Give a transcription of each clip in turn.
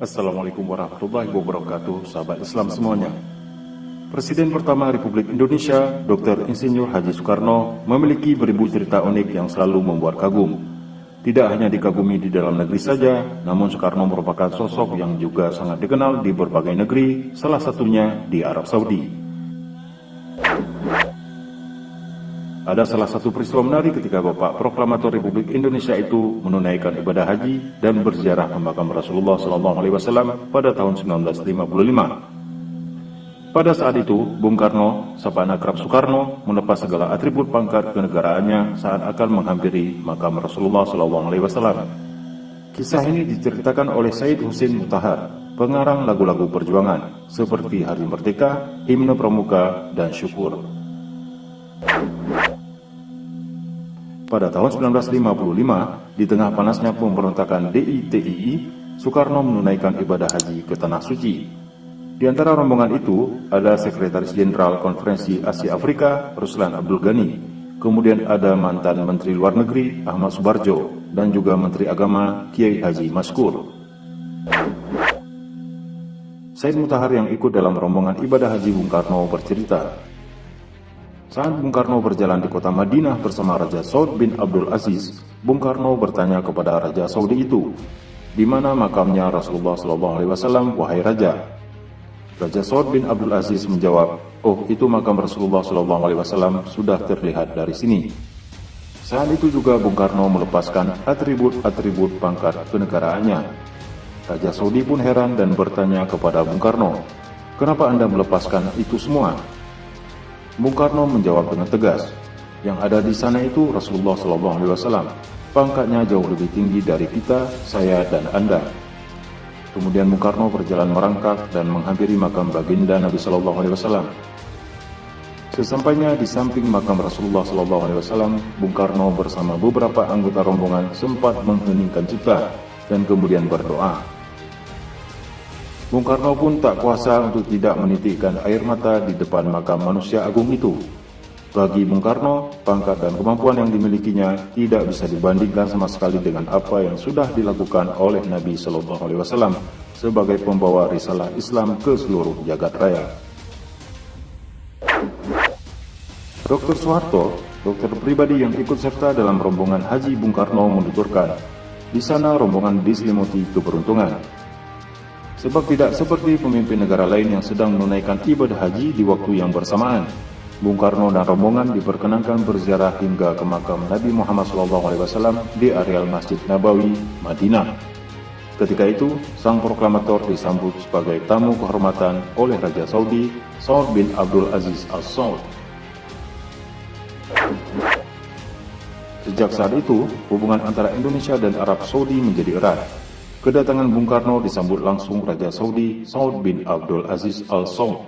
Assalamualaikum warahmatullahi wabarakatuh, sahabat Islam semuanya. Presiden pertama Republik Indonesia, Dr. Insinyur Haji Soekarno, memiliki beribu cerita unik yang selalu membuat kagum. Tidak hanya dikagumi di dalam negeri saja, namun Soekarno merupakan sosok yang juga sangat dikenal di berbagai negeri, salah satunya di Arab Saudi. Ada salah satu peristiwa menarik ketika Bapak Proklamator Republik Indonesia itu menunaikan ibadah haji dan berziarah ke makam Rasulullah SAW pada tahun 1955. Pada saat itu, Bung Karno, sapaan akrab Soekarno, melepas segala atribut pangkat kenegaraannya saat akan menghampiri makam Rasulullah SAW. Kisah ini diceritakan oleh Said Husin Mutahar, pengarang lagu-lagu perjuangan seperti Hari Merdeka, Himne Pramuka, dan Syukur. Pada tahun 1955, di tengah panasnya pemberontakan DITII, Soekarno menunaikan ibadah haji ke Tanah Suci. Di antara rombongan itu, ada Sekretaris Jenderal Konferensi Asia Afrika, Ruslan Abdul Ghani, kemudian ada mantan Menteri Luar Negeri, Ahmad Subarjo, dan juga Menteri Agama, Kiai Haji Maskur. Said Mutahar yang ikut dalam rombongan ibadah haji Bung Karno bercerita, saat Bung Karno berjalan di kota Madinah bersama Raja Saud bin Abdul Aziz, Bung Karno bertanya kepada Raja Saudi itu, "Di mana makamnya Rasulullah SAW, wahai Raja?" Raja Saud bin Abdul Aziz menjawab, "Oh, itu makam Rasulullah SAW sudah terlihat dari sini." Saat itu juga Bung Karno melepaskan atribut-atribut pangkat kenegaraannya. Raja Saudi pun heran dan bertanya kepada Bung Karno, "Kenapa Anda melepaskan itu semua?" Bung Karno menjawab dengan tegas, "Yang ada di sana itu Rasulullah SAW. Pangkatnya jauh lebih tinggi dari kita, saya dan Anda." Kemudian Bung Karno berjalan merangkak dan menghampiri makam baginda Nabi SAW. Sesampainya di samping makam Rasulullah SAW, Bung Karno bersama beberapa anggota rombongan sempat mengheningkan cipta dan kemudian berdoa. Bung Karno pun tak kuasa untuk tidak menitikkan air mata di depan makam manusia agung itu. Bagi Bung Karno, pangkat dan kemampuan yang dimilikinya tidak bisa dibandingkan sama sekali dengan apa yang sudah dilakukan oleh Nabi SAW sebagai pembawa risalah Islam ke seluruh jagat raya. Dr. Soeharto, dokter pribadi yang ikut serta dalam rombongan haji Bung Karno menuturkan, di sana rombongan diselimuti keberuntungan. Sebab tidak seperti pemimpin negara lain yang sedang menunaikan ibadah haji di waktu yang bersamaan, Bung Karno dan rombongan diperkenankan berziarah hingga ke makam Nabi Muhammad SAW di areal Masjid Nabawi, Madinah. Ketika itu, sang proklamator disambut sebagai tamu kehormatan oleh Raja Saudi, Saud bin Abdul Aziz Al Saud. Sejak saat itu, hubungan antara Indonesia dan Arab Saudi menjadi erat. Kedatangan Bung Karno disambut langsung Raja Saudi, Saud bin Abdul Aziz Al Saud.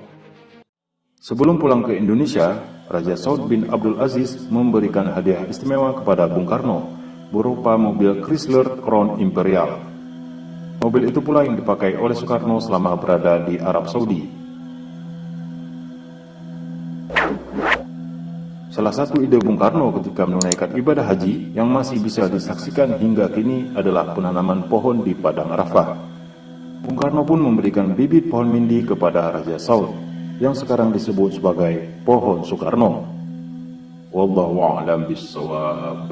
Sebelum pulang ke Indonesia, Raja Saud bin Abdul Aziz memberikan hadiah istimewa kepada Bung Karno berupa mobil Chrysler Crown Imperial. Mobil itu pula yang dipakai oleh Soekarno selama berada di Arab Saudi. Salah satu ide Bung Karno ketika menunaikan ibadah haji yang masih bisa disaksikan hingga kini adalah penanaman pohon di Padang Arafah. Bung Karno pun memberikan bibit pohon mindi kepada Raja Saud, yang sekarang disebut sebagai pohon Soekarno. Wallahu a'lam bishawab.